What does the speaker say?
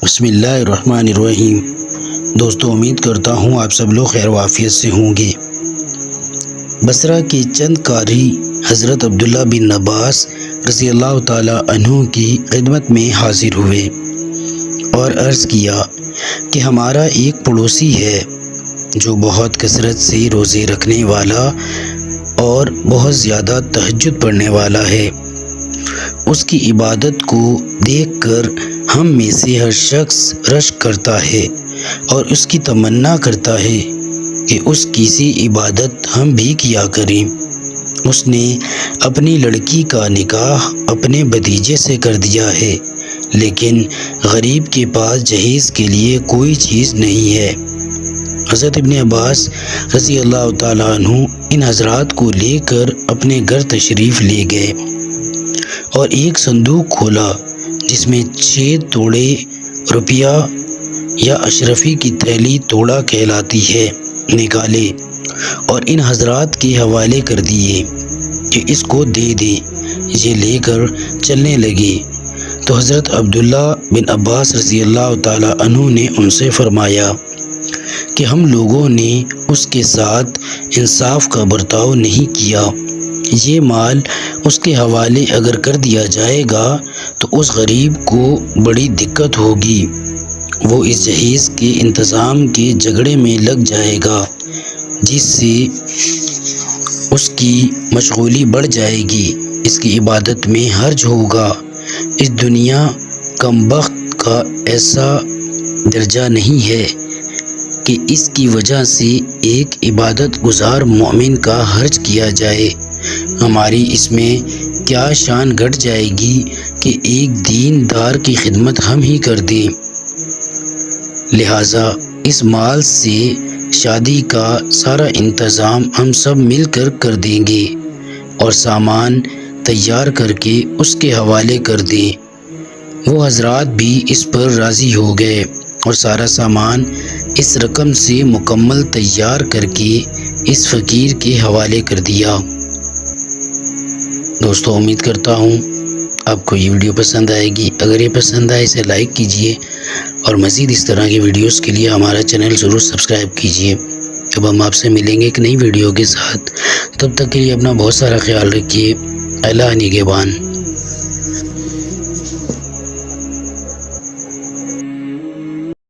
بسم اللہ الرحمن الرحیم۔ دوستو، امید کرتا ہوں آپ سب لوگ خیر و عافیت سے ہوں گے۔ بصرہ کے چند قاری حضرت عبداللہ بن عباس رضی اللہ تعالی عنہ کی خدمت میں حاضر ہوئے اور عرض کیا کہ ہمارا ایک پڑوسی ہے جو بہت کثرت سے روزے رکھنے والا اور بہت زیادہ تہجد پڑھنے والا ہے۔ اس کی عبادت کو دیکھ کر ہم میں سے ہر شخص رشک کرتا ہے اور اس کی تمنا کرتا ہے کہ اس کی سی عبادت ہم بھی کیا کریں۔ اس نے اپنی لڑکی کا نکاح اپنے بھتیجے سے کر دیا ہے، لیکن غریب کے پاس جہیز کے لیے کوئی چیز نہیں ہے۔ حضرت ابن عباس رضی اللہ تعالیٰ عنہ ان حضرات کو لے کر اپنے گھر تشریف لے گئے اور ایک صندوق کھولا جس میں 6 توڑے روپیہ یا اشرفی کی تھیلی توڑا کہلاتی ہے نکالے اور ان حضرات کے حوالے کر دیے کہ اس کو دے دیں۔ یہ لے کر چلنے لگے تو حضرت عبداللہ بن عباس رضی اللہ تعالی عنہ نے ان سے فرمایا کہ ہم لوگوں نے اس کے ساتھ انصاف کا برتاؤ نہیں کیا۔ یہ مال اس کے حوالے اگر کر دیا جائے گا تو اس غریب کو بڑی دقت ہوگی، وہ اس جہیز کے انتظام کے جھگڑے میں لگ جائے گا جس سے اس کی مشغولی بڑھ جائے گی، اس کی عبادت میں حرج ہوگا۔ اس دنیا کم بخت کا ایسا درجہ نہیں ہے کہ اس کی وجہ سے ایک عبادت گزار مومن کا حرج کیا جائے۔ ہماری اس میں کیا شان گھٹ جائے گی کہ ایک دیندار کی خدمت ہم ہی کر دیں۔ لہٰذا اس مال سے شادی کا سارا انتظام ہم سب مل کر کر دیں گے اور سامان تیار کر کے اس کے حوالے کر دیں۔ وہ حضرات بھی اس پر راضی ہو گئے اور سارا سامان اس رقم سے مکمل تیار کر کے اس فقیر کے حوالے کر دیا۔ دوستو، امید کرتا ہوں آپ کو یہ ویڈیو پسند آئے گی۔ اگر یہ پسند آئے اسے لائک کیجئے اور مزید اس طرح کی ویڈیوز کے لیے ہمارا چینل ضرور سبسکرائب کیجئے۔ اب ہم آپ سے ملیں گے ایک نئی ویڈیو کے ساتھ، تب تک کے لیے اپنا بہت سارا خیال رکھیے۔ اللہ نگہبان۔